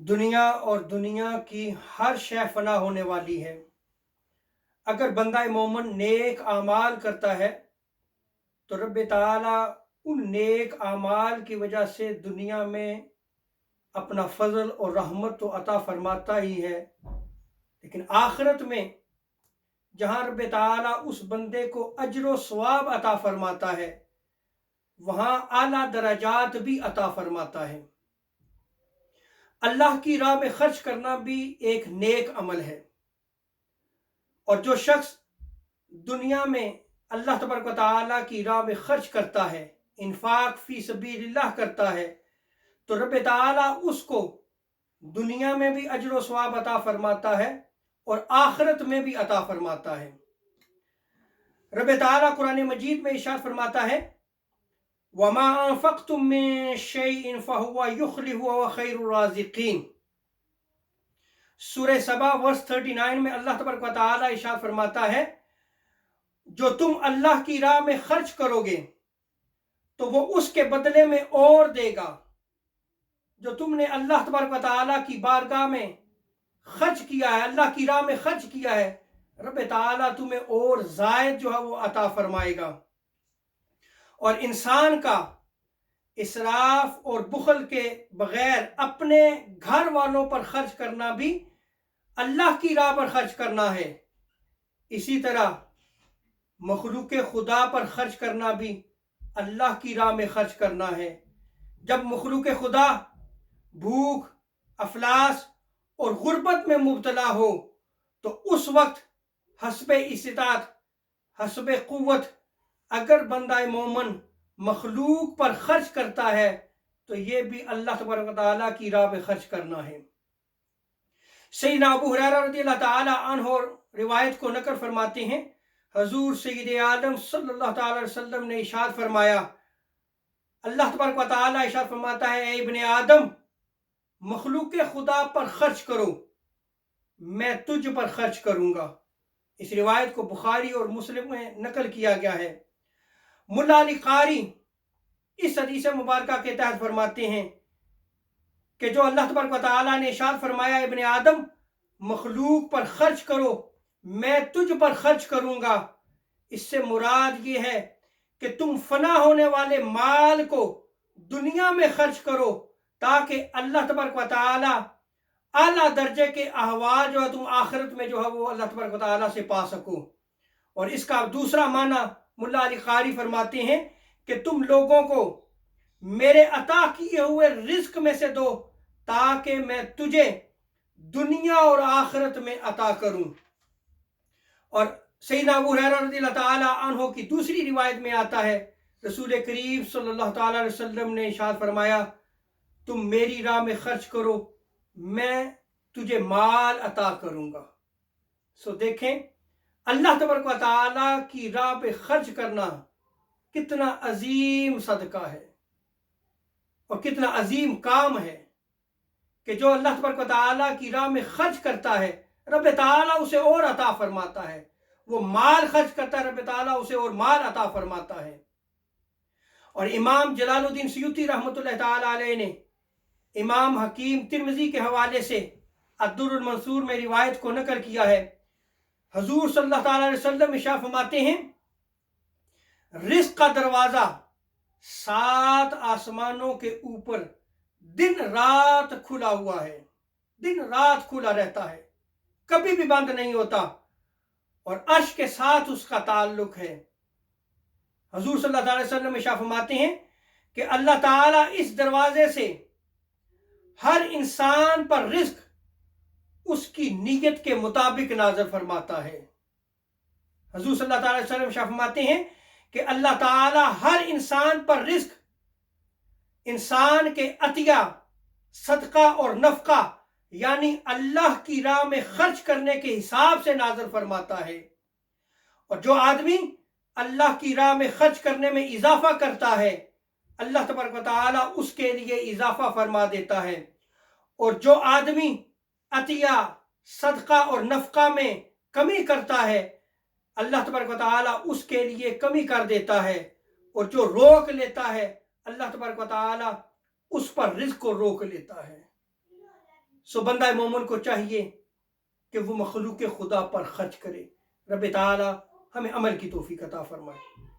दुनिया और दुनिया की हर शय फना होने वाली है। अगर बंदा मोमन नेक आमाल करता है तो रब ताला उन नेक आमाल की वजह से दुनिया में अपना फजल और रहमत तो अता फरमाता ही है, लेकिन आखिरत में जहाँ रब ताला उस बंदे को अजर सवाब अता फरमाता है, वहाँ आला दराजात भी अता फरमाता है। अल्लाह की राह में खर्च करना भी एक नेक अमल है, और जो शख्स दुनिया में अल्लाह तबारक व तआला की राह में खर्च करता है, इन्फाक फी सबीलिल्लाह करता है, तो रब ताला उसको दुनिया में भी अजर व सवाब अता फरमाता है और आखिरत में भी अता फरमाता है। रब ताला कुरान मजीद में इरशाद फरमाता है, वमा अनफक्तुम मिन शैइन फहुवा युखलिहु व खैरुर राज़िकीन। सूरह सबा वर्स 39 में अल्लाह तबारक व तआला इरशाद फरमाता है, जो तुम अल्लाह की राह में खर्च करोगे तो वो उसके बदले में और देगा। जो तुमने अल्लाह तबारक व तआला की बारगाह में खर्च किया है, अल्लाह की राह में खर्च किया है, रब ताला तुम्हें और ज़ायद जो है वो अता फरमाएगा। और इंसान का इसराफ और बुखल के बगैर अपने घर वालों पर खर्च करना भी अल्लाह की राह पर खर्च करना है। इसी तरह मखलूक खुदा पर खर्च करना भी अल्लाह की राह में खर्च करना है। जब मखलूक खुदा भूख, अफलास और गुर्बत में मुब्तला हो तो उस वक्त हस्बे इस्तिताअत, हस्बे कुव्वत अगर बंदा मोमन मखलूक पर खर्च करता है तो ये भी अल्लाह तबारक व तआला की राह में खर्च करना है। सैयदना अबू हुरैरा रज़ियल्लाहु तआला अन्हु रिवायत को नकल फरमाते हैं, हजूर सैयद आलम सल्लल्लाहु तआला अलैहि वसल्लम ने इरशाद फरमाया, अल्लाह तबारक व तआला इरशाद फरमाता है, ए इब्ने आदम, मखलूक खुदा पर खर्च करो, मैं तुझ पर खर्च करूंगा। इस रिवायत को बुखारी और मुस्लिम में नकल किया गया है। मुल्ला अली कारी इस हदीस मुबारका के तहत फरमाते हैं कि जो अल्लाह तबारक व तआला ने इरशाद फरमाया, इब्ने आदम मखलूक पर खर्च करो, मैं तुझ पर खर्च करूंगा, इससे मुराद ये है कि तुम फना होने वाले माल को दुनिया में खर्च करो ताकि अल्लाह तबारक व तआला आला दर्जे के अहवाल जो है तुम आखिरत में जो है वो अल्लाह तबारक व तआला से पा सको। और इसका दूसरा माना मुल्ला अली कारी फरमाते हैं कि तुम लोगों को मेरे अता किए हुए रिज्क में से दो ताकि मैं तुझे दुनिया और आखिरत में अता करूं। और सैयदना अबू हुरैरा रज़ियल्लाहु तआला अन्हु की दूसरी रिवायत में आता है, रसूल करीम सल्लल्लाहु तआला अलैहि वसल्लम ने इरशाद फरमाया, तुम मेरी राह में खर्च करो, मैं तुझे माल अता करूंगा। सो देखें, अल्लाह तबारक व तआला की राह पे खर्च करना कितना अजीम सदका है और कितना अजीम काम है कि जो अल्लाह तबारक व तआला की राह में खर्च करता है, रब ताला उसे और अता फरमाता है। वो माल खर्च करता है, रब ताला उसे और माल अता फरमाता है। और इमाम जलालुद्दीन सयूती रहमतुल्लाह ताला अलैह ने इमाम हकीम तिरमिजी के हवाले से अद्दुर्रुल मंसूर में रिवायत को नकल किया है। हजूर सल्लल्लाहु अलैहि वसल्लम इरशाद फरमाते हैं, रिज़्क का दरवाज़ा 7 आसमानों के ऊपर दिन रात खुला हुआ है, दिन रात खुला रहता है, कभी भी बंद नहीं होता, और अर्श के साथ उसका ताल्लुक है। हजूर सल्लल्लाहु अलैहि वसल्लम इरशाद फरमाते हैं कि अल्लाह ताला इस दरवाजे से हर इंसान पर रिज़्क उसकी नीयत के मुताबिक नाज़िल फरमाता है। हजूर सल्लल्लाहु अलैहि वसल्लम इरशाद फरमाते हैं कि अल्लाह ताला हर इंसान पर रिज़्क इंसान के अतिया, सदका और नफका यानी अल्लाह की राह में खर्च करने के हिसाब से नाज़िल फरमाता है। और जो आदमी अल्लाह की राह में खर्च करने में इजाफा करता है, अल्लाह तबारक व तआला उसके लिए इजाफा फरमा देता है। और जो आदमी अतिया, सदका और नफका में कमी करता है, अल्लाह तबारक व तआला उसके लिए कमी कर देता है। और जो रोक लेता है, अल्लाह तबारक व तआला उस पर रिज़्क को रोक लेता है। سو بندہ مومن کو چاہیے کہ وہ مخلوق خدا پر خرچ کرے۔ رب تعالی ہمیں عمل کی توفیق عطا فرمائے۔